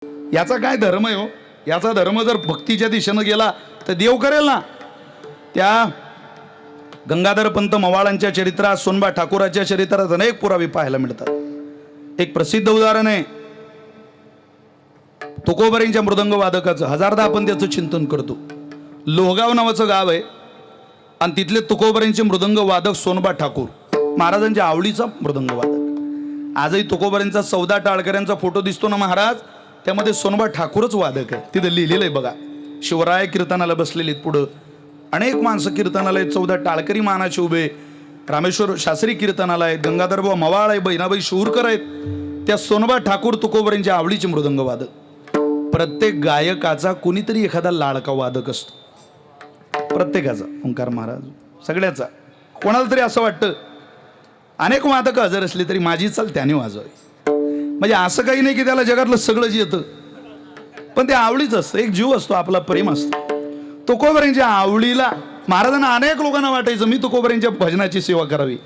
याचा काय धर्म आहे हो? याचा धर्म जर भक्तीच्या दिशेनं गेला तर देव करेल ना. त्या गंगाधर पंत मवाळांच्या चरित्रात, सोनबा ठाकूराच्या चरित्रात अनेक पुरावे पाहायला मिळतात. एक प्रसिद्ध उदाहरण आहे तुकोबरेंच्या मृदंग वादकाचं. हजारदा आपण त्याचं चिंतन करतो. लोहगाव नावाचं गाव आहे आणि तिथले तुकोबरेंचे मृदंग वादक सोनबा ठाकूर, महाराजांच्या आवडीचा मृदंग वादक. आजही तुकोबरेंचा 14 टाळकऱ्यांचा फोटो दिसतो ना महाराज, त्यामध्ये सोनबा ठाकूरच वादक आहे. तिथे लिहिलेलं आहे बघा. शिवराय कीर्तनाला बसलेले पुढं अनेक माणसं कीर्तनाला आहेत. 14 टाळकरी मानाचे उभे, रामेश्वर शास्त्री कीर्तनाला आहेत, गंगाधरबा मवाळ आहे, बहिणाबाई शूरकर आहेत. त्या सोनबा ठाकूर तुकोबरेंच्या आवडीचे मृदंग वादक. प्रत्येक गायकाचा कुणीतरी एखादा लाडका वादक असतो, प्रत्येकाचा. ओंकार महाराज सगळ्याचा. कोणाला तरी असं वाटतं अनेक वादक हजर असली तरी माझी चाल त्याने वाजवावी. म्हणजे असं काही नाही की त्याला जगातलं सगळंच येतं, पण ते आवडीच असतं. एक जीव असतो, आपला प्रेम असतं. तुकोबरेंच्या आवडीला महाराजांना अनेक लोकांना वाटायचं मी तुकोबरेंच्या भजनाची सेवा करावी,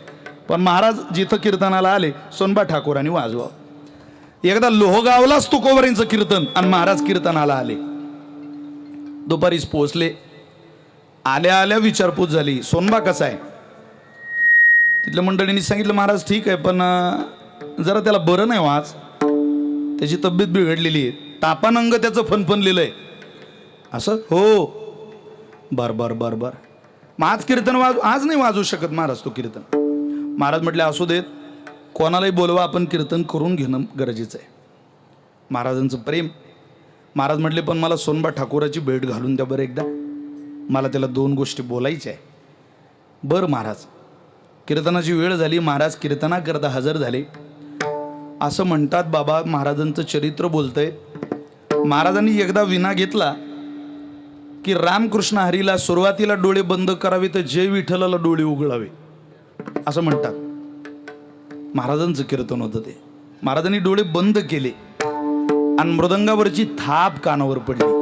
पण महाराज जिथं कीर्तनाला आले सोनबा ठाकूरांनी वाजवा. एकदा लोहगावलाच तुकोबरेंचं कीर्तन आणि महाराज कीर्तनाला आले. दुपारीच पोहोचले. आल्या आल्या विचारपूस झाली, सोनबा कसा आहे? तिथल्या मंडळींनी सांगितलं महाराज ठीक आहे, पण जरा त्याला बरं नाही आज, त्याची तब्येत बिघडलेली आहे, तापान अंग त्याचं फनफनलेलं आहे. असं हो, बर बर बर बर. मग आज कीर्तन आज नाही वाजवू शकत महाराज तो कीर्तन. महाराज म्हटले असू देत, कोणालाही बोलवा, आपण कीर्तन करून घेणं गरजेचं आहे. महाराजांचं प्रेम. महाराज म्हटले पण मला सोनबा ठाकूराची भेट घालून द्या बरं एकदा, मला त्याला 2 गोष्टी बोलायच्या आहे. बरं महाराज. कीर्तनाची वेळ झाली. महाराज कीर्तनाकरता हजर झाले. असं म्हणतात बाबा महाराजांचं चरित्र बोलतंय. महाराजांनी एकदा विना घेतला की रामकृष्ण हरीला सुरुवातीला डोळे बंद करावे तर जय विठ्ठलाला डोळे उघडावे, असं म्हणतात. महाराजांचं कीर्तन होतं ते. महाराजांनी डोळे बंद केले आणि मृदंगावरची थाप कानावर पडली.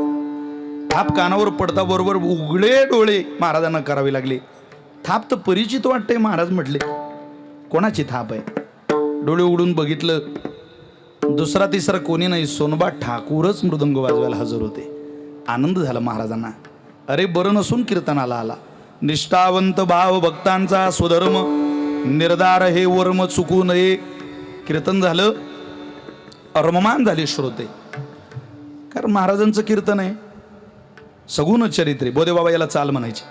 थाप कानावर पडता बरोबर उघडे डोळे महाराजांना करावे लागले. थाप तर परिचित वाटते. महाराज म्हटले कोणाची थाप आहे? डोळे उघडून बघितलं, दुसरा तिसरा कोणी नाही, सोनबा ठाकूरच मृदंग वाजवायला हजर होते. आनंद झाला महाराजांना. अरे बरं नसून कीर्तनाला आला. निष्ठावंत भाव भक्तांचा स्वधर्म निर्धार हे वर्म चुकू नये. कीर्तन झालं, अर्ममान झाले श्रोते. कारण महाराजांचं कीर्तन आहे सगुण चरित्रे. बोधे बाबा याला चाल म्हणायचे.